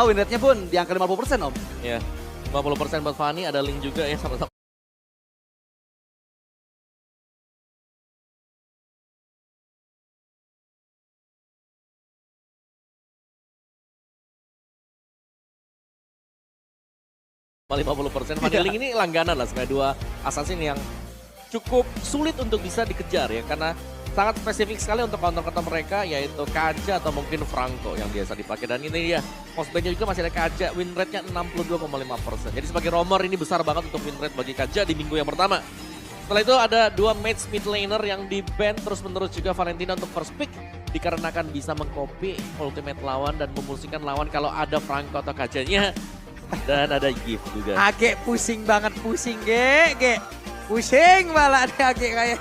win rate-nya pun di angka 50% Om. Ya, 50% buat Fanny, ada link juga ya sama-sama. Sama 50%, Fanny Link ini langganan lah sebagai dua assassin yang cukup sulit untuk bisa dikejar ya. Karena sangat spesifik sekali untuk counter-counter mereka yaitu Kaja atau mungkin Franco yang biasa dipakai. Dan ini ya, postbandnya juga masih ada Kaja, win rate-nya 62,5%. Jadi sebagai roamer ini besar banget untuk win rate bagi Kaja di minggu yang pertama. Setelah itu ada dua match mid laner yang di-ban terus-menerus juga Valentina untuk first pick. Dikarenakan bisa mengcopy ultimate lawan dan memulsikan lawan kalau ada Franco atau Kajanya. Dan ada gift juga. Age pusing banget, pusing Ge. Pusing malah nih Age kayak.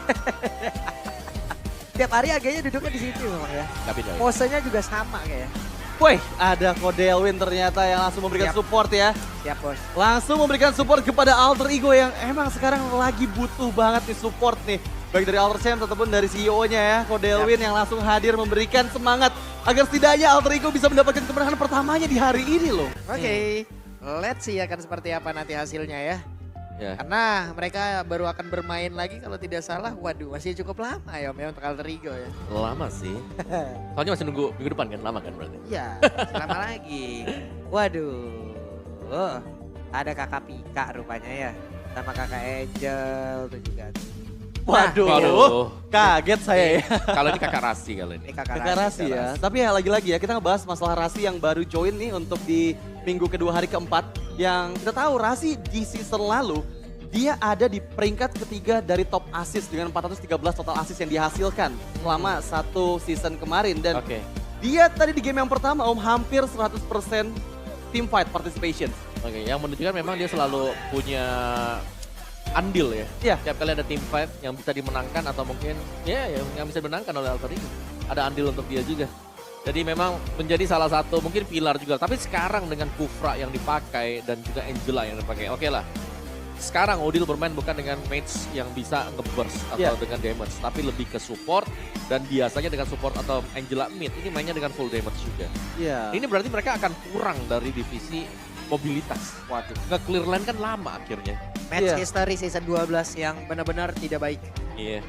Tiap hari Age-nya duduknya di situ memang ya. Tapi Posenya juga sama kayak. Wih, ada Kode Elwin ternyata yang langsung memberikan support ya. Siap bos. Langsung memberikan support kepada Alter Ego yang emang sekarang lagi butuh banget nih support nih. Baik dari Alter Champ ataupun dari CEO-nya ya. Kode Elwin yang langsung hadir memberikan semangat agar setidaknya Alter Ego bisa mendapatkan kemenangan pertamanya di hari ini loh. Oke. Let's see akan seperti apa nanti hasilnya ya. ya. Karena mereka baru akan bermain lagi kalau tidak salah. Waduh masih cukup lama ya Om ya untuk Alter Ego ya. Lama sih. Soalnya masih nunggu minggu depan kan, lama kan berarti. Iya, lama lagi. Waduh. Ada kakak Pika rupanya ya. Sama kakak Angel tuh juga. Waduh, kaget saya ya. Kalau ini kakak Rasi kali ini. Ini kakak Kakak Rasi ya. Tapi ya lagi-lagi ya kita ngebahas masalah Rasi yang baru join nih untuk di minggu kedua hari keempat. Yang kita tahu Rasi di season lalu dia ada di peringkat ketiga dari top assist dengan 413 total assist yang dihasilkan selama satu season kemarin. Dan Oke. dia tadi di game yang pertama Om hampir 100% team fight participation. Oke, yang menunjukkan memang dia selalu punya andil ya. Iya. Tiap kali ada team fight yang bisa dimenangkan atau mungkin ya yang bisa dimenangkan oleh Alter Ego. Ada andil untuk dia juga. Jadi memang menjadi salah satu mungkin pilar juga. Tapi sekarang dengan Kufra yang dipakai dan juga Angela yang dipakai. Oke lah. Sekarang Odil bermain bukan dengan match yang bisa nge-burst atau dengan damage. Tapi lebih ke support. Dan biasanya dengan support atau Angela mid ini mainnya dengan full damage juga. Iya. Ini berarti mereka akan kurang dari divisi mobilitas. Waduh, nge-clear lane kan lama akhirnya. Match Iya. history season 12 yang benar-benar tidak baik. Iya.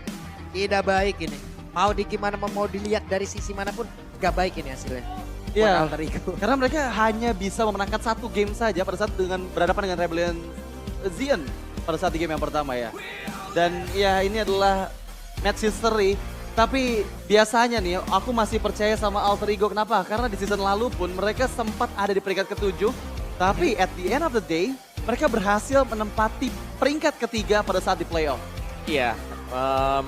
Tidak baik ini. Mau di gimana mau dilihat dari sisi manapun gak baik ini hasilnya. Buat Iya. Alter Ego. Karena mereka hanya bisa memenangkan satu game saja pada saat berhadapan dengan Rebellion Zion pada saat di game yang pertama ya. Dan ya ini adalah match history. Tapi biasanya nih aku masih percaya sama Alter Ego. Kenapa? Karena di season lalu pun mereka sempat ada di peringkat ke-7. Tapi at the end of the day mereka berhasil menempati peringkat ketiga pada saat di playoff. Iya.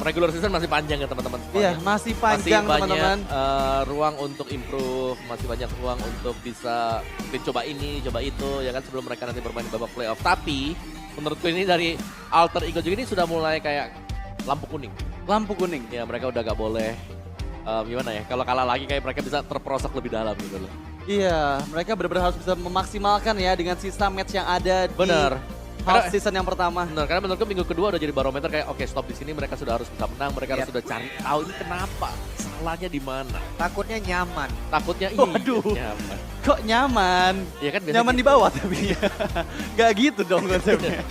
Regular season masih panjang ya teman-teman. Iya, masih panjang masih teman-teman. banyak ruang untuk improve, masih banyak ruang untuk bisa mungkin coba ini, coba itu ya kan sebelum mereka nanti bermain di babak playoff. Tapi menurutku ini dari Alter Ego juga ini sudah mulai kayak lampu kuning. Lampu kuning. Ya mereka udah gak boleh gimana ya, kalau kalah lagi kayak mereka bisa terperosok lebih dalam gitu loh. Iya, mereka benar-benar harus bisa memaksimalkan ya dengan sisa match yang ada di Benar. half season yang pertama. Benar, karena menurutku minggu kedua udah jadi barometer kayak oke stop di sini mereka sudah harus bisa menang, mereka harus sudah cari tahu ini kenapa, salahnya di mana. Takutnya nyaman. Takutnya Waduh. nyaman. Kok nyaman? Iya kan biasanya Nyaman di gitu. bawah tapi gak gitu dong konsepnya.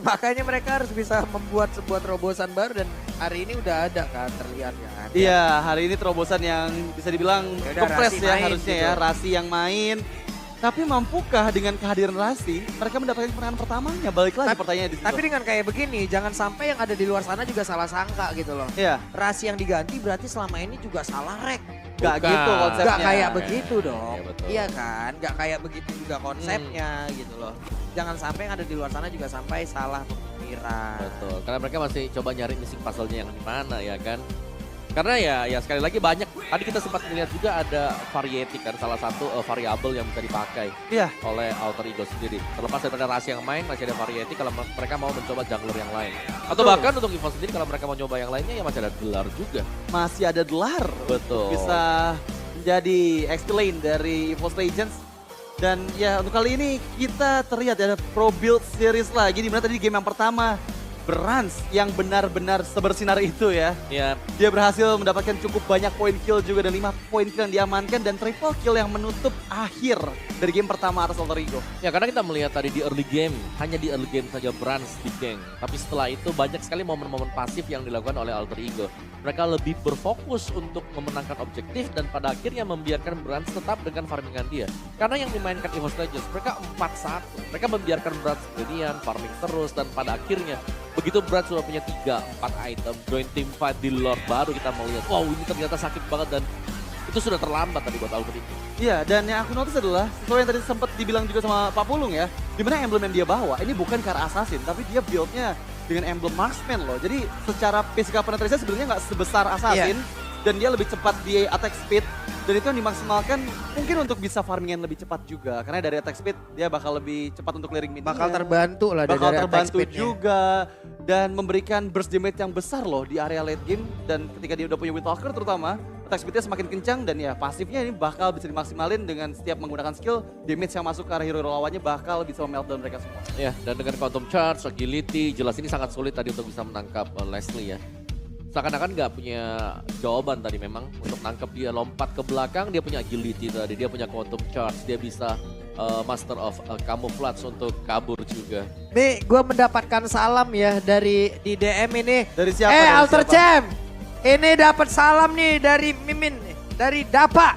Makanya mereka harus bisa membuat sebuah terobosan baru dan hari ini udah ada kan terlihat kan. Iya, hari ini terobosan yang bisa dibilang Yaudah, kepres Rasi ya main harusnya gitu. ya, Rasi yang main. Tapi mampukah dengan kehadiran Rasi mereka mendapatkan kemenangan pertamanya? Balik lagi pertanyaannya di situ. Tapi dengan kayak begini, jangan sampai yang ada di luar sana juga salah sangka gitu loh. Iya, Rasi yang diganti berarti selama ini juga salah rek. gak Bukan. gitu konsepnya. Gak kayak begitu dong. Iya, betul. Iya kan? Gak kayak begitu juga konsepnya gitu loh. Jangan sampai yang ada di luar sana juga sampai salah pemikiran. Betul, karena mereka masih coba nyari missing puzzle-nya yang di mana ya kan. Karena ya sekali lagi banyak, tadi kita sempat melihat juga ada variety kan, salah satu variabel yang bisa dipakai Iya, oleh Alter Ego sendiri. Terlepas daripada Rasi yang main, masih ada variety kalau mereka mau mencoba jungler yang lain. Atau Betul. bahkan untuk Evo sendiri kalau mereka mau coba yang lainnya ya masih ada gelar juga. masih ada dolar. Betul. Bisa menjadi XP lane dari EVOS Legends. Dan ya untuk kali ini kita terlihat ada Pro Build Series lagi, dimana tadi di game yang pertama Brans yang benar-benar sebersinar itu ya. Ya, Dia berhasil mendapatkan cukup banyak poin kill juga dan 5 poin kill yang diamankan dan triple kill yang menutup akhir dari game pertama atas Alter Ego. ya karena kita melihat tadi di early game, hanya di early game saja Brans di gank. Tapi setelah itu banyak sekali momen-momen pasif yang dilakukan oleh Alter Ego. Mereka lebih berfokus untuk memenangkan objektif dan pada akhirnya membiarkan Brans tetap dengan farmingan dia. Karena yang dimainkan EVOS Legends, mereka 4-1. Mereka membiarkan Brans sendirian, farming terus dan pada akhirnya begitu Brad sudah punya 3-4 item, join team fight di Lord baru kita melihat, wow ini ternyata sakit banget dan itu sudah terlambat tadi buat Alter Ego. Iya, dan yang aku notice adalah sesuai yang tadi sempat dibilang juga sama Pak Pulung ya, dimana emblem yang dia bawa ini bukan ke arah assassin, tapi dia build-nya dengan emblem marksman loh. Jadi secara physical penetration sebenarnya nggak sebesar assassin, dan dia lebih cepat di attack speed, dan itu yang dimaksimalkan mungkin untuk bisa farmingan lebih cepat juga, karena dari attack speed dia bakal lebih cepat untuk clearing minion. Bakal terbantu lah Bakal dari attack terbantu speed-nya. juga dan memberikan burst damage yang besar loh di area late game, dan ketika dia udah punya Windtalker terutama attack speed-nya semakin kencang dan ya pasifnya ini bakal bisa dimaksimalin dengan setiap menggunakan skill, damage yang masuk ke arah hero lawannya bakal bisa meltdown mereka semua. Ya, dan dengan quantum charge, agility, jelas ini sangat sulit tadi untuk bisa menangkap Leslie ya. Seakan-akan nggak punya jawaban tadi memang untuk nangkep dia, lompat ke belakang, dia punya agility tadi, dia punya quantum charge, dia bisa master of camouflage untuk kabur juga. Nih gue mendapatkan salam ya dari di DM ini. Dari siapa? Eh Dari Alter siapa? Champ, ini dapat salam nih dari Mimin, nih, dari Dapa.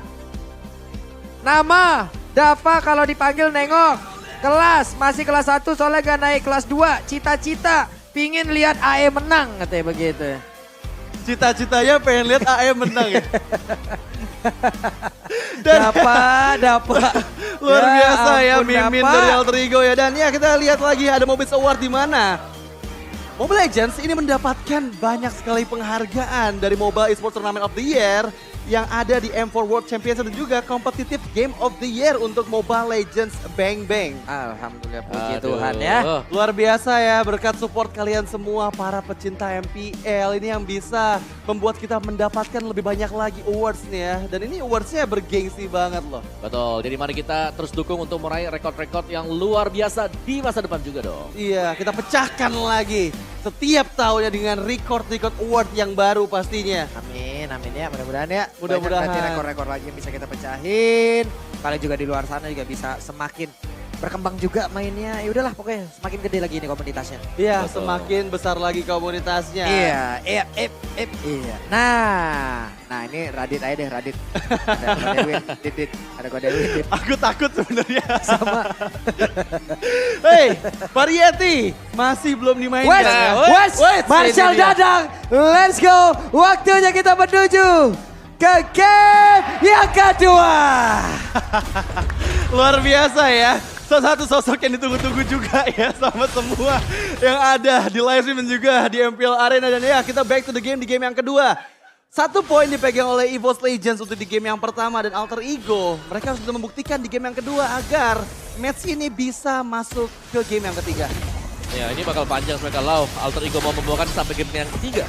Nama Dapa kalau dipanggil nengok. Kelas, masih kelas 1 soalnya gak naik kelas 2. Cita-cita, pingin lihat AE menang katanya begitu. Cita-citanya pengen lihat AM menang ya. Dapa. Luar biasa ya ampun, Mimin Dapa. dari Alter Ego ya. Dan ya kita lihat lagi ada Mobile Award di mana Mobile Legends ini mendapatkan banyak sekali penghargaan dari Mobile Esports Tournament of the Year yang ada di M4 World Championship dan juga Competitive Game of the Year untuk Mobile Legends Bang Bang. Alhamdulillah puji Aduh. Tuhan ya. Luar biasa ya, berkat support kalian semua para pecinta MPL ini yang bisa membuat kita mendapatkan lebih banyak lagi awards nih ya. Dan ini awardsnya bergengsi banget loh. Betul, jadi mari kita terus dukung untuk meraih rekor-rekor yang luar biasa di masa depan juga dong. Iya, kita pecahkan lagi setiap tahunnya dengan record-record award yang baru pastinya. Amin ya, mudah-mudahan ya. Mudah-mudahan. Banyak berarti rekor-rekor lagi yang bisa kita pecahin. Kalian juga di luar sana juga bisa semakin berkembang juga mainnya. Ya udahlah pokoknya semakin gede lagi ini komunitasnya. Iya, Betul. semakin besar lagi komunitasnya. Iya. Nah ini Radit aja deh, Radit. Ada gua Dewin, Dit. Ada gua Dewin, Dit. Aku takut sebenarnya. Sama. Hei, Variety masih belum dimainkan. Wes, Marshall ini dia. Dadang, let's go. Waktunya kita menuju ke game yang kedua. Luar biasa ya. Salah satu sosok yang ditunggu-tunggu juga ya sama semua yang ada di live stream dan juga di MPL Arena. Dan ya kita back to the game di game yang kedua. 1 poin dipegang oleh EVOS Legends untuk di game yang pertama dan Alter Ego. Mereka harus membuktikan di game yang kedua agar match ini bisa masuk ke game yang ketiga. Ya ini bakal panjang mereka Lau. Alter Ego mau membawakan sampai game yang ketiga.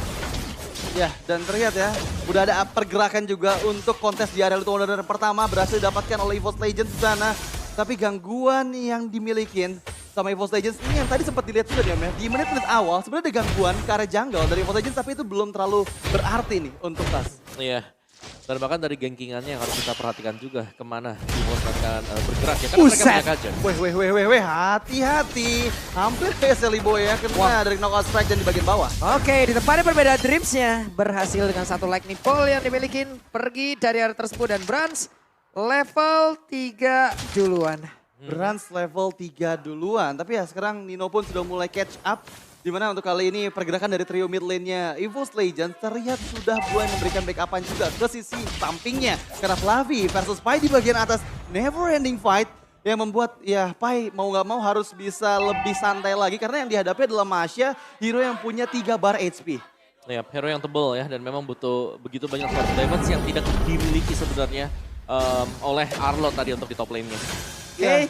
Ya, dan terlihat ya, udah ada pergerakan juga untuk kontes di area Lutung Order pertama berhasil didapatkan oleh EVOS Legends di sana. Tapi gangguan yang dimilikin sama EVOS Legends ini yang tadi sempat dilihat juga ya, di menit-menit awal sebenarnya ada gangguan ke arah jungle dari EVOS Legends, tapi itu belum terlalu berarti nih untuk Tas. Iya. Dan bahkan dari gankingannya yang harus kita perhatikan juga kemana EVOS akan bergerak ya. Karena mereka punya kaca. Weh, hati-hati. Hampir kayak Sally Boy ya, kena dari knockout strike dan di bagian bawah. Oke, di tempatnya berbeda Dreamsnya berhasil dengan 1 lightning ball yang dimiliki pergi dari area tersebut dan Brans level 3 duluan. Brans level 3 duluan, tapi ya sekarang Nino pun sudah mulai catch up. Dimana untuk kali ini pergerakan dari trio mid lane-nya EVOS Legends terlihat sudah mulai memberikan backup-an juga ke sisi sampingnya. Karena Flavi versus Pai di bagian atas, never ending fight. Yang membuat ya Pai mau gak mau harus bisa lebih santai lagi. Karena yang dihadapi adalah Masya, hero yang punya 3 bar HP. Ya, hero yang tebal ya dan memang butuh begitu banyak splash damage yang tidak dimiliki sebenarnya oleh Arlo tadi untuk di top lane-nya. Oke.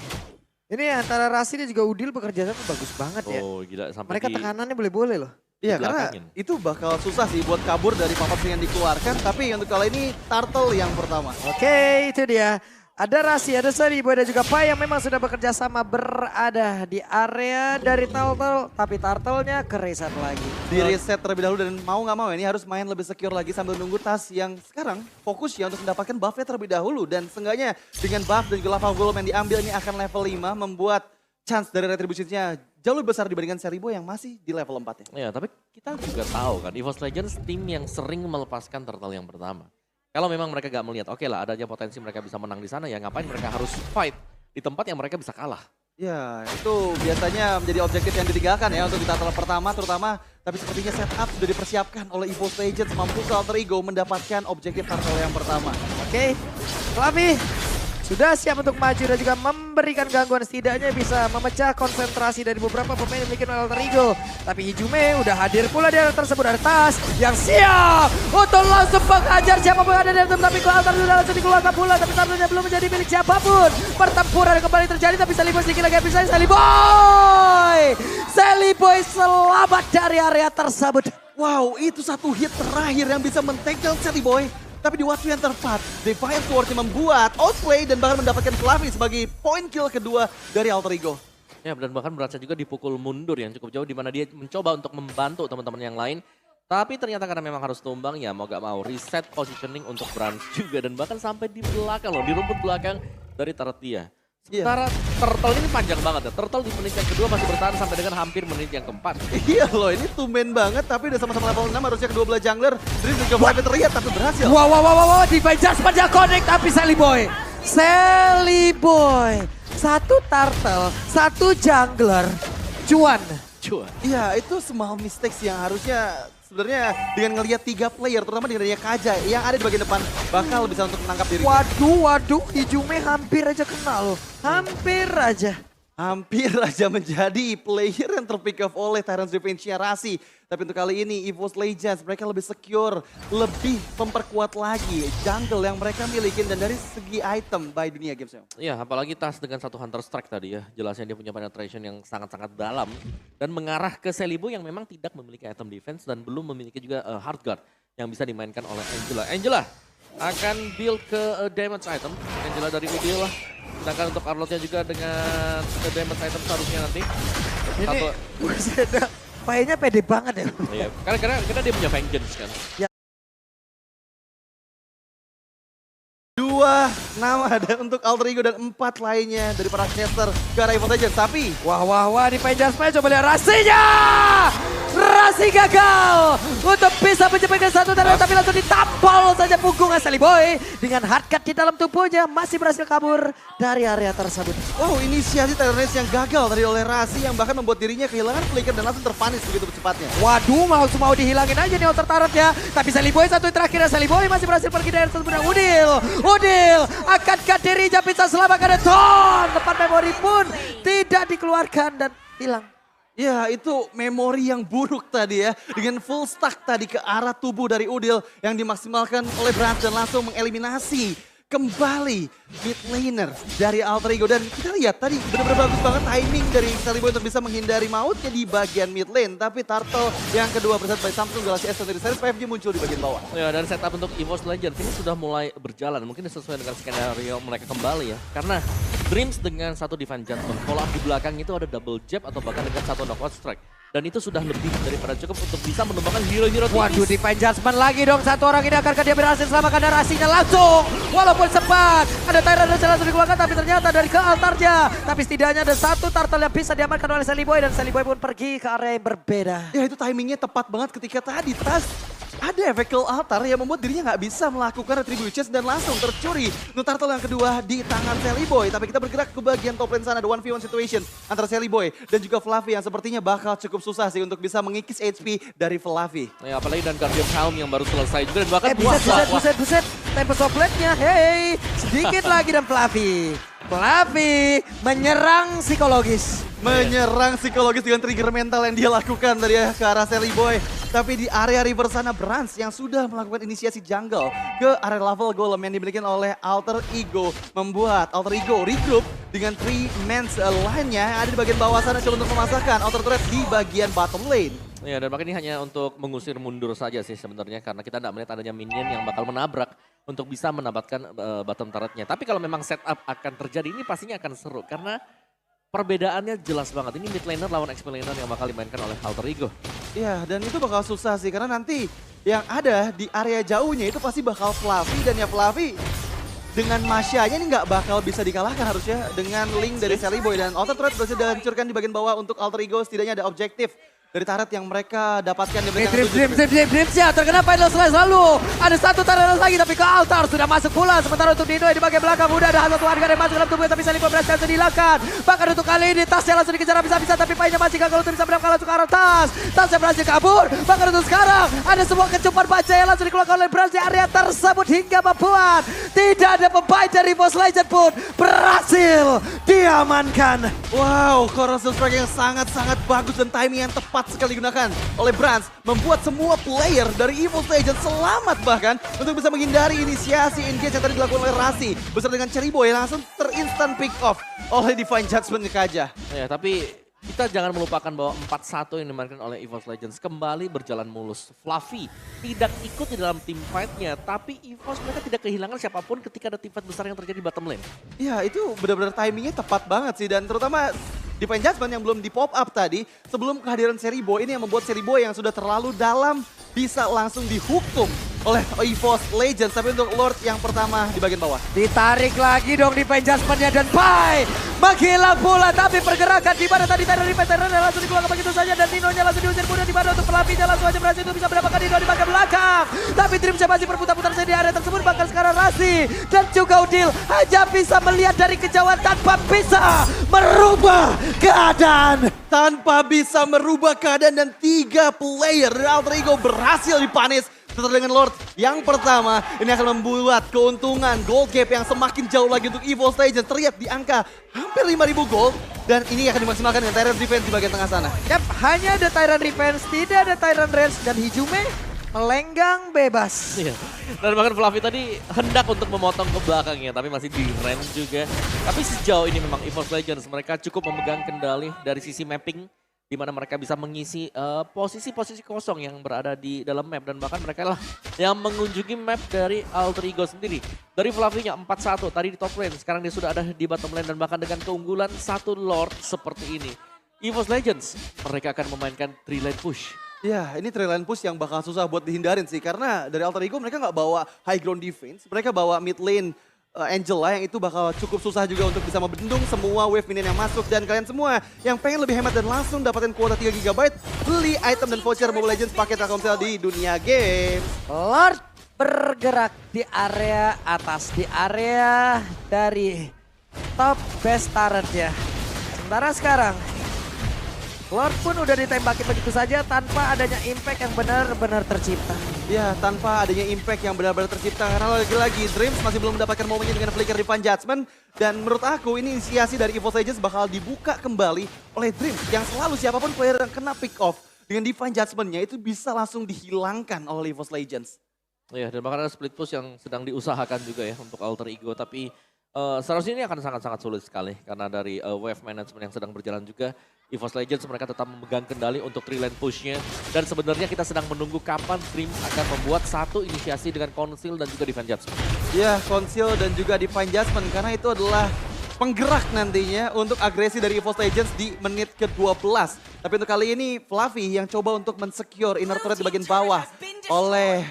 Ini antara Rasi dan juga Udil bekerja sama bagus banget ya. Oh gila sampai Mereka di... tekanannya boleh-boleh loh. Iya, karena Dibelakangin. itu bakal susah sih buat kabur dari pop-up yang dikeluarkan. Tapi untuk kali ini Turtle yang pertama. Oke, itu dia. Ada Rasi, ada Seliboy dan juga Pai yang memang sudah bekerja sama berada di area dari Turtle. Tapi Turtle-nya kereset lagi. Di reset terlebih dahulu dan mau nggak mau ini harus main lebih secure lagi sambil nunggu Tas yang sekarang fokus ya untuk mendapatkan buff-nya terlebih dahulu. Dan seenggaknya dengan buff dan juga lava golem yang diambil ini akan level 5 membuat chance dari retribusinya jauh lebih besar dibandingkan Seliboy yang masih di level 4 ya. Ya, tapi kita juga tahu kan, EVOS Legends tim yang sering melepaskan turtle yang pertama. Kalau memang mereka gak melihat, oke lah adanya potensi mereka bisa menang di sana, ya ngapain mereka harus fight di tempat yang mereka bisa kalah. Ya, itu biasanya menjadi objektif yang ditinggalkan ya untuk di turtle pertama terutama. Tapi sepertinya setup sudah dipersiapkan oleh EVOS Legends mampu ke Alter Ego mendapatkan objektif turtle yang pertama. Oke, Flavi sudah siap untuk maju dan juga memberikan gangguan, setidaknya bisa memecah konsentrasi dari beberapa pemain yang memiliki Alter Ego. Tapi Ijume udah hadir pula di area tersebut, ada Tas yang siap untuk langsung menghajar siapapun ada di dalam, tapi Alter sudah langsung dikeluarkan pula, tapi Turtle-nya belum menjadi milik siapapun. Pertempuran kembali terjadi, tapi Seliboy sedikit lagi bisa Seliboy selamat dari area tersebut. Wow, itu satu hit terakhir yang bisa men-tackle Seliboy. Tapi di waktu yang tepat, Defiant Sword membuat outplay dan bahkan mendapatkan Flavi sebagai point kill kedua dari Alter Ego. Ya, dan bahkan berhasil juga dipukul mundur yang cukup jauh di mana dia mencoba untuk membantu teman-teman yang lain. Tapi ternyata karena memang harus tumbang ya mau gak mau reset positioning untuk Brans juga. Dan bahkan sampai di belakang loh, di rumput belakang dari Taratia. Sementara Turtle ini panjang banget ya. Turtle di menit yang kedua masih bertahan sampai dengan hampir menit yang keempat. Iya loh, ini tumben banget tapi udah sama-sama level 6 harusnya kedua belah jungler. Dream juga Flavi terlihat tapi berhasil. Wow, Divine Judgment yang connect tapi Seliboy. Satu turtle, satu jungler, cuan. Iya, itu small mistakes yang harusnya sebenarnya dengan ngelihat 3 player, terutama dengan adanya Kaja yang ada di bagian depan bakal bisa untuk menangkap dirinya. Waduh, Ijume hampir aja kena loh. Hampir aja menjadi player yang terpick off oleh Tyrant's Revenge-nya Rasi. Tapi untuk kali ini EVOS Legends mereka lebih secure, lebih memperkuat lagi jungle yang mereka miliki dan dari segi item by dunia games. Iya, apalagi Tas dengan satu Hunter Strike tadi ya. Jelasnya dia punya penetration yang sangat-sangat dalam. Dan mengarah ke Seliboy yang memang tidak memiliki item defense dan belum memiliki juga hard guard yang bisa dimainkan oleh Angela. Angela akan build ke damage item. Angela dari Udil. Sedangkan untuk Arlotnya juga dengan damage item seharusnya nanti. Ini kayaknya pede banget ya. Iya, karena dia punya vengeance kan. Ya. 2 nama ada untuk Alter Ego dan 4 lainnya dari para caster ke arah EVOS Legends. Tapi Wah, di Penjasmanya coba lihat Rasinya. Rasi gagal untuk bisa menjemputkan satu target, tapi langsung ditampol saja punggungnya Seliboy. Dengan hardcut di dalam tubuhnya masih berhasil kabur dari area tersebut. wow, inisiasi Tyrants yang gagal tadi oleh Rasi yang bahkan membuat dirinya kehilangan flicker dan langsung terpanis begitu cepatnya. Waduh, mau dihilangin aja nih outer turret-nya. Tapi Seliboy satu terakhir, Seliboy masih berhasil pergi dari tersebut. Udil akankah dirinya bisa selamatkan Ton? Tempat memori pun tidak dikeluarkan dan hilang. Ya, itu memori yang buruk tadi ya. Dengan full stack tadi ke arah tubuh dari Udil yang dimaksimalkan oleh Brans dan langsung mengeliminasi kembali mid laner dari Alter Ego. Dan kita lihat tadi benar-benar bagus banget timing dari Seliboy untuk bisa menghindari mautnya di bagian mid lane. Tapi Turtle yang kedua bersatu by Samsung Galaxy S dari series 5G muncul di bagian bawah. Ya, dan setup untuk EVOS Legends ini sudah mulai berjalan. Mungkin sesuai dengan skenario mereka kembali ya. Karena Dreams dengan satu Divine Judgment, follow up di belakang itu ada double jab atau bahkan dengan satu knockout strike. Dan itu sudah lebih daripada cukup untuk bisa menumbangkan hero-hero tipis. Waduh, Divine Judgment lagi dong. Satu orang ini akankah dia berhasil selamatkan narasinya langsung. Walaupun sempat ada Tyrant yang langsung dikeluarkan, tapi ternyata dari ke altarnya. Tapi setidaknya ada satu turtle yang bisa diamankan oleh Seliboy dan Seliboy pun pergi ke area yang berbeda. Ya, itu timingnya tepat banget ketika tadi Tas ada efek kill altar yang membuat dirinya nggak bisa melakukan retributions dan langsung tercuri. Untuk Turtle yang kedua di tangan Seliboy. Tapi kita bergerak ke bagian top lane sana. Ada 1v1 situation antara Seliboy dan juga Flavi yang sepertinya bakal cukup susah sih untuk bisa mengikis HP dari Flavi. Ya, apalagi dan Guardian Helm yang baru selesai juga dan bahkan Buset. Tempest of Blade-nya, hey, sedikit lagi dan Flavi menyerang psikologis. Menyerang psikologis dengan trigger mental yang dia lakukan dari ke arah Seliboy. Tapi di area river sana Brans yang sudah melakukan inisiasi jungle ke area level golem yang dimiliki oleh Alter Ego. Membuat Alter Ego regroup dengan 3 mans lainnya yang ada di bagian bawah sana coba untuk memasakkan Outer Turret di bagian bottom lane. Ya, dan makanya ini hanya untuk mengusir mundur saja sih sebenarnya karena kita tidak melihat adanya minion yang bakal menabrak untuk bisa mendapatkan bottom turretnya. Tapi kalau memang setup akan terjadi, ini pastinya akan seru. Karena perbedaannya jelas banget. Ini mid laner lawan XP laner yang bakal dimainkan oleh Alter Ego. Iya, dan itu bakal susah sih karena nanti yang ada di area jauhnya itu pasti bakal Fluffy dan ya Fluffy dengan Masya-nya ini nggak bakal bisa dikalahkan harusnya dengan link dari Sally Boy dan Auto Turret berhasil dihancurkan di bagian bawah untuk Alter Ego. Setidaknya ada objektif dari turret yang mereka dapatkan di belakang Dreams ya terkena Final Slice lalu. Ada satu turret lagi tapi ke Altar sudah masuk pula. Sementara untuk Dino di bagian belakang udah ada satu warga yang masuk dalam tubuhnya tapi Sally Boy berhasil dihilangkan. Bahkan untuk kali ini Tasnya langsung dikejar habis-habisan tapi painnya masih gagal untuk bisa mendapatkan langsung ke arah Tas. Tasnya berhasil kabur. Bahkan untuk sekarang ada sebuah kecupan baca yang langsung dikeluarkan oleh Brans di area tersebut hingga membuat tidak ada pemain dari Boss Legend pun berhasil diamankan. Wow, Corrosive Strike yang sangat-sangat bagus dan timing yang tepat sekali digunakan oleh Brans. Membuat semua player dari EVOS Legends selamat bahkan untuk bisa menghindari inisiasi engage yang tadi dilakukan oleh Rasi. Beserta dengan Cherry Boy langsung terinstant pick off oleh Divine Judgment Kaja. Ya, tapi kita jangan melupakan bahwa 4-1 yang dimainkan oleh EVOS Legends kembali berjalan mulus. Fluffy tidak ikut di dalam team fight-nya, tapi EVOS mereka tidak kehilangan siapapun ketika ada team fight besar yang terjadi di bottom lane. Ya, itu benar-benar timingnya tepat banget sih dan terutama Divine Judgment yang belum di pop up tadi sebelum kehadiran Cherry Boy ini yang membuat Cherry Boy yang sudah terlalu dalam bisa langsung dihukum oleh EVOS Legends. Tapi untuk Lord yang pertama di bagian bawah. Ditarik lagi dong Divine Judgment-nya dan Pai menghilang pula tapi pergerakan di mana tadi Tyron Defense langsung dikeluarkan begitu saja dan Nino-nya langsung diusir mudah di mana untuk Fluffy-nya langsung aja berhasil untuk bisa mendapatkan Nino di bagian belakang. Tapi Dreams masih berputar-putar saja di area tersebut bahkan sekarang Rasi dan juga Udil hanya bisa melihat dari kejauhan tanpa bisa merubah keadaan. Tanpa bisa merubah keadaan dan 3 player dari Alter Ego berhasil dipanis. Setelah dengan Lord yang pertama ini akan membuat keuntungan gold gap yang semakin jauh lagi untuk EVOS Legends terlihat di angka hampir 5.000 gold dan ini akan dimaksimalkan dengan Tyrant Defense di bagian tengah sana. Yap, hanya ada Tyrant Defense, tidak ada Tyrant Range dan Hijume melenggang bebas. Iya. Dan bahkan Fluffy tadi hendak untuk memotong ke belakangnya, tapi masih di range juga. Tapi sejauh ini memang EVOS Legends mereka cukup memegang kendali dari sisi mapping, di mana mereka bisa mengisi posisi-posisi kosong yang berada di dalam map. Dan bahkan mereka lah yang mengunjungi map dari Alter Ego sendiri. Dari Fluffy-nya 4-1 tadi di top lane, sekarang dia sudah ada di bottom lane. Dan bahkan dengan keunggulan satu Lord seperti ini, EVOS Legends mereka akan memainkan 3 lane push. Ya, ini trail line push yang bakal susah buat dihindarin sih. Karena dari Alter Ego mereka nggak bawa high ground defense. Mereka bawa mid lane Angela yang itu bakal cukup susah juga untuk bisa membendung semua wave minion yang masuk. Dan kalian semua yang pengen lebih hemat dan langsung dapatin kuota 3 GB, beli item dan voucher Mobile Legends paket Telkomsel di dunia game. Lord bergerak di area atas, di area dari top best turret ya. Sementara sekarang Lord pun udah ditembaki begitu saja tanpa adanya impact yang benar-benar tercipta. Ya, tanpa adanya impact yang benar-benar tercipta. Karena lagi-lagi Dreams masih belum mendapatkan momennya dengan flicker Divine Judgment. Dan menurut aku ini inisiasi dari EVOS Legends bakal dibuka kembali oleh Dreams. Yang selalu siapapun player yang kena pick off dengan Divine Judgment-nya itu bisa langsung dihilangkan oleh EVOS Legends. Ya, dan bahkan ada split push yang sedang diusahakan juga ya untuk Alter Ego. Tapi seharusnya ini akan sangat-sangat sulit sekali. Karena dari wave management yang sedang berjalan juga, EVOS Legends mereka tetap memegang kendali untuk 3 lane push-nya. Dan sebenarnya kita sedang menunggu kapan Dreams akan membuat satu inisiasi dengan Conceal dan juga Divine Judgment. Ya, Conceal dan juga Divine Judgment karena itu adalah penggerak nantinya untuk agresi dari EVOS Legends di menit ke-12. Tapi untuk kali ini Fluffy yang coba untuk mensecure inner turret di bagian bawah oleh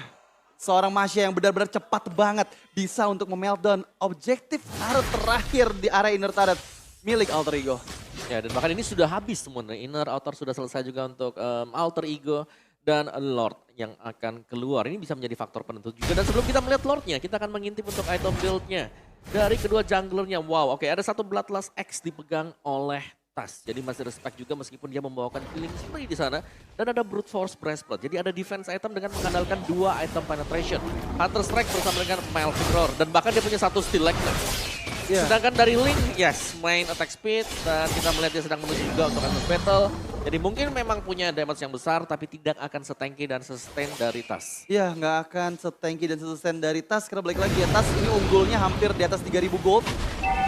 seorang Masya yang benar-benar cepat banget bisa untuk memeltdown objektif turret terakhir di area inner turret milik Alter Ego. Ya, dan bahkan ini sudah habis semuanya. Inner, outer sudah selesai juga untuk Alter Ego dan Lord yang akan keluar. Ini bisa menjadi faktor penentu juga. Dan sebelum kita melihat Lordnya, kita akan mengintip untuk item build-nya dari kedua junglernya. Wow, oke, ada satu Bloodlust X dipegang oleh Tas. Jadi masih respect juga meskipun dia membawakan Killing Spree di sana. Dan ada Brute Force Breastplate. Jadi ada defense item dengan mengandalkan 2 item penetration. Hunter Strike bersama dengan Melvin Roar. Dan bahkan dia punya satu Steel Legend. Yeah. Sedangkan dari Link, yes, main attack speed. Dan kita melihat dia sedang menuju juga untuk Endless Battle. Jadi mungkin memang punya damage yang besar, tapi tidak akan setanky dan sustain dari Tas. Ya, nggak akan setanky dan sustain dari Tas. Karena balik lagi ya, Tas ini unggulnya hampir di atas 3.000 gold.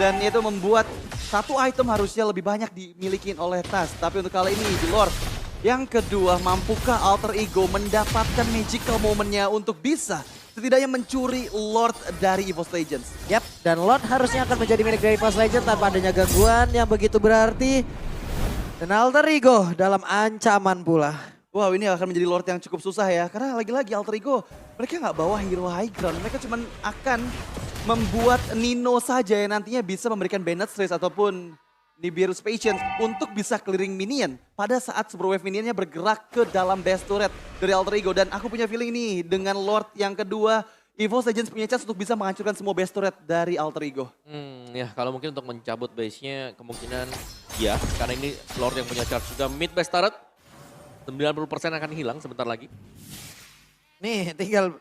Dan itu membuat satu item harusnya lebih banyak dimiliki oleh Tas. Tapi untuk kali ini di Lord yang kedua, mampukah Alter Ego mendapatkan magical momennya untuk bisa setidaknya mencuri Lord dari EVOS Legends. Yap, dan Lord harusnya akan menjadi milik dari EVOS Legends tanpa adanya gangguan yang begitu berarti. Dan Alter Ego dalam ancaman pula. Wow, ini akan menjadi Lord yang cukup susah ya. Karena lagi-lagi Alter Ego, mereka nggak bawa hero high ground. Mereka cuma akan membuat Nino saja yang nantinya bisa memberikan Banned Stress ataupun Nibiru's Patience untuk bisa clearing minion pada saat Super Wave minionnya bergerak ke dalam base turret dari Alter Ego. Dan aku punya feeling nih dengan Lord yang kedua, EVOS Legends punya chance untuk bisa menghancurkan semua base turret dari Alter Ego. Ya kalau mungkin untuk mencabut base-nya kemungkinan ya, karena ini Lord yang punya charge juga mid base turret. 90% akan hilang sebentar lagi. Nih tinggal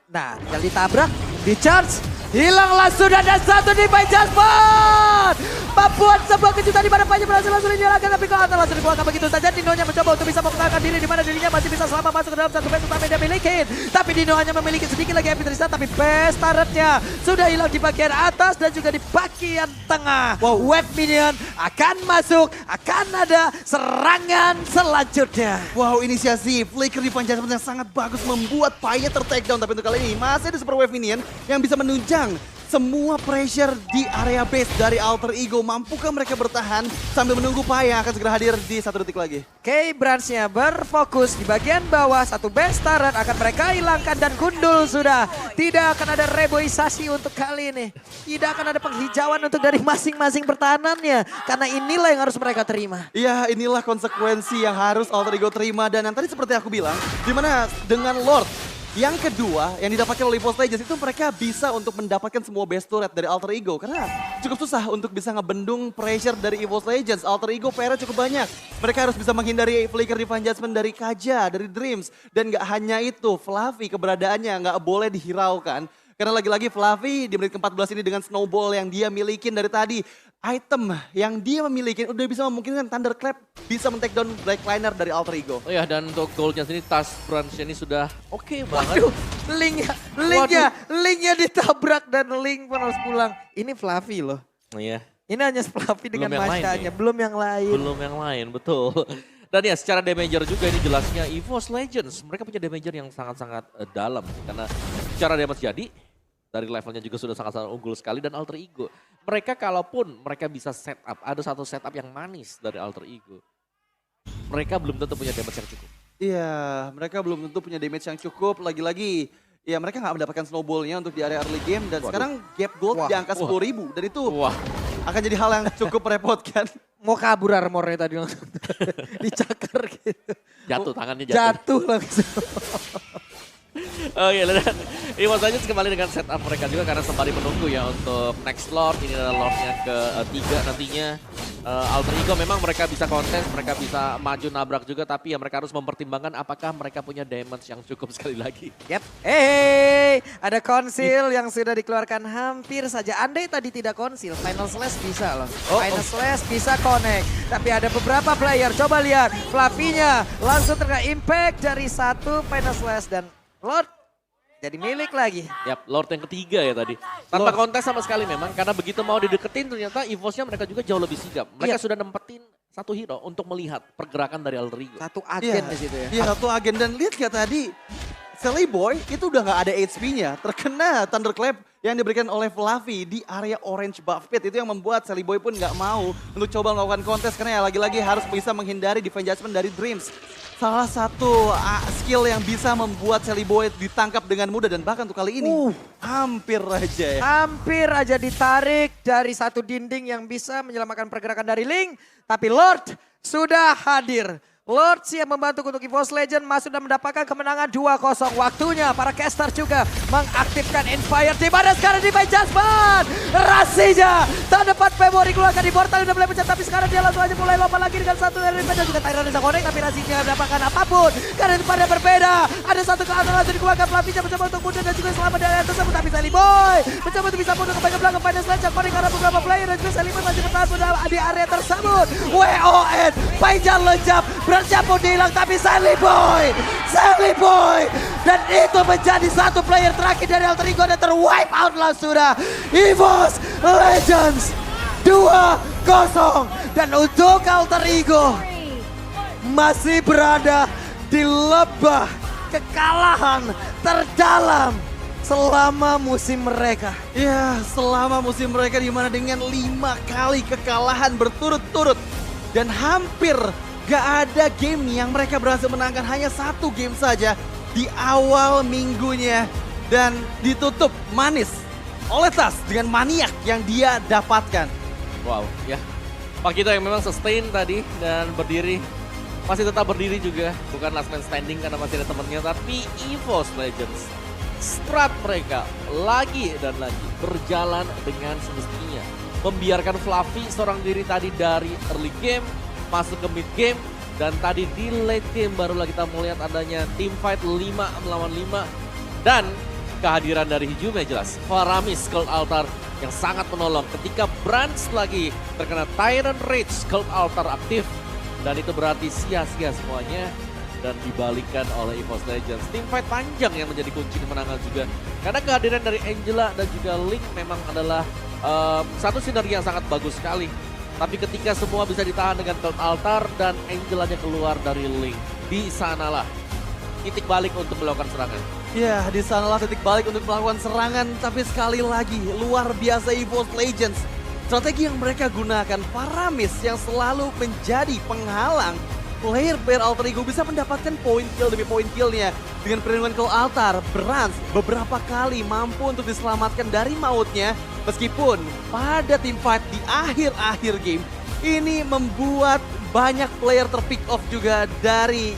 ditabrak, di charge, hilanglah sudah ada satu di Jasper. Membuat sebuah kejutan di mana Panya berhasil langsung dinyalakan tapi kok atas langsung dikeluarkan begitu saja. Dinonya mencoba untuk bisa mempertahankan diri di mana dirinya masih bisa selamat masuk ke dalam satu base utama yang dia miliki. Tapi Dino hanya memiliki sedikit lagi MP tersisa tapi base turretnya sudah hilang di bagian atas dan juga di bagian tengah. Wow. Wave minion akan masuk, akan ada serangan selanjutnya. Wow, inisiasi Flicker di Jasper yang sangat bagus membuat Paya ter-takedown. Tapi untuk kali ini masih ada Super Wave minion yang bisa menunjang semua pressure di area base dari Alter Ego. Mampukah mereka bertahan sambil menunggu Paya akan segera hadir di 1 detik lagi. K-Branch-nya berfokus di bagian bawah, satu base turret akan mereka hilangkan dan gundul sudah. Tidak akan ada reboisasi untuk kali ini. Tidak akan ada penghijauan untuk dari masing-masing pertahanannya. Karena inilah yang harus mereka terima. Iya, inilah konsekuensi yang harus Alter Ego terima. Dan yang tadi seperti aku bilang, dimana dengan Lord yang kedua yang didapatkan oleh EVOS Legends itu mereka bisa untuk mendapatkan semua base turret dari Alter Ego. Karena cukup susah untuk bisa ngebendung pressure dari EVOS Legends. Alter Ego PR cukup banyak. Mereka harus bisa menghindari Flicker Divine Judgment dari Kaja, dari Dreams. Dan gak hanya itu, Fluffy keberadaannya gak boleh dihiraukan. Karena lagi-lagi Fluffy di menit ke-14 ini dengan snowball yang dia milikin dari tadi. Item yang dia memiliki udah bisa memungkinkan Thunderclap bisa men-take down Blackliner dari Alter Ego. Oh ya, dan untuk goldnya sini Task Branch ini sudah oke banget. Waduh, linknya ditabrak dan Link pun harus pulang. Ini Fluffy loh. Iya. Ini hanya Fluffy dengan Belum yang lain Mashanya, nih. belum yang lain. Belum yang lain, betul. Dan ya secara damager juga ini jelasnya EVOS Legends. Mereka punya damager yang sangat-sangat dalam. Karena secara damage jadi, dari levelnya juga sudah sangat-sangat unggul sekali. Dan Alter Ego, mereka kalaupun mereka bisa setup, ada satu setup yang manis dari Alter Ego. Mereka belum tentu punya damage yang cukup. Iya, mereka belum tentu punya damage yang cukup. Lagi-lagi, ya mereka nggak mendapatkan snowballnya untuk di area early game. Dan sekarang gap gold di angka 10.000. Dan itu akan jadi hal yang cukup merepotkan. Mau kabur armornya tadi langsung. Dicakar gitu. Jatuh, tangannya jatuh. Jatuh langsung. Oh iya, dan EVOS Legends kembali dengan setup mereka juga karena sembari menunggu ya untuk next Lord. Ini adalah Lordnya ketiga nantinya. Alter Ego memang mereka bisa kontes, mereka bisa maju nabrak juga. Tapi ya mereka harus mempertimbangkan apakah mereka punya damage yang cukup sekali lagi. Yap. Hey, ada konsil yang sudah dikeluarkan hampir saja. Andai tadi tidak konsil, Final Slash bisa loh. Final Slash bisa connect. Tapi ada beberapa player, coba lihat. Fluffy-nya langsung terkena impact dari satu Final Slash dan Lord jadi milik lagi. Yap, Lord yang ketiga ya tadi. Tanpa kontes sama sekali memang, karena begitu mau dideketin ternyata EVOS-nya mereka juga jauh lebih sigap. Mereka sudah nempetin satu hero untuk melihat pergerakan dari Alter Ego. Satu agen di situ ya. Iya, satu agen. Dan lihat kayak tadi, Sally Boy itu udah gak ada HP-nya. Terkena Thunderclap yang diberikan oleh Fluffy di area orange buff pit. Itu yang membuat Sally Boy pun gak mau untuk coba melakukan kontes. Karena ya lagi-lagi harus bisa menghindari Divine Judgment dari Dreams. Salah satu skill yang bisa membuat Sally Boy ditangkap dengan mudah. Dan bahkan untuk kali ini hampir aja ya. Hampir aja ditarik dari satu dinding yang bisa menyelamatkan pergerakan dari Link. Tapi Lord sudah hadir. Lord siap membantu untuk EVOS Legends masuk dan mendapatkan kemenangan 2-0. Waktunya para caster juga mengaktifkan Inspire. Di mana sekarang di Jasper. Rasinya tak dapat memori keluarkan di portal udah mulai pencet. Tapi sekarang dia langsung aja mulai lompat lagi dengan satu dari dan juga Tyrann bisa connect. Tapi Rasinya mendapatkan apapun. Karena itu pada berbeda. Ada satu ke atas langsung dikeluarkan. Fluffy mencoba untuk mundur dan juga selamat dari atas tersebut. Tapi Sally Boy mencoba untuk bisa mundur ke bagian belakang. Final Slash connect karena beberapa player dan juga Sally Boy masih bertahan di area tersebut. WON Paijan lejap. Bersiapun dihilang tapi Sally Boy dan itu menjadi satu player terakhir dari Alter Ego dan terwipe out lah sudah. EVOS Legends 2-0 dan untuk Alter Ego masih berada di lebah kekalahan terdalam selama musim mereka. Ya, selama musim mereka di mana dengan 5 kali kekalahan berturut-turut. Dan hampir gak ada game yang mereka berhasil menangkan, hanya 1 game saja di awal minggunya. Dan ditutup manis oleh Tas dengan maniak yang dia dapatkan. Wow, ya. Pakito yang memang sustain tadi dan berdiri. Masih tetap berdiri juga. Bukan last man standing karena masih ada temennya. Tapi EVOS Legends, strat mereka lagi dan lagi berjalan dengan semestinya. Membiarkan Fluffy seorang diri tadi dari early game, masuk ke mid game. Dan tadi di late game barulah kita melihat adanya team fight 5 melawan 5. Dan kehadiran dari Hijume jelas. Faramis Cold Altar yang sangat menolong ketika Branch lagi terkena Tyrant Rage, Cold Altar aktif. Dan itu berarti sia-sia semuanya dan dibalikan oleh EVOS Legends. Team fight panjang yang menjadi kunci kemenangan juga. Karena kehadiran dari Angela dan juga Link memang adalah satu sinergi yang sangat bagus sekali. Tapi ketika semua bisa ditahan dengan Cold Altar dan Angelanya keluar dari Link, di sanalah titik balik untuk melakukan serangan. Ya, di sanalah titik balik untuk melakukan serangan. Tapi sekali lagi, luar biasa EVOS Legends. Strategi yang mereka gunakan, Faramis yang selalu menjadi penghalang player-player Alter Ego bisa mendapatkan point kill demi point killnya. Dengan perlindungan Cold Altar, Branch beberapa kali mampu untuk diselamatkan dari mautnya. Meskipun pada team fight di akhir-akhir game, ini membuat banyak player terpick off juga dari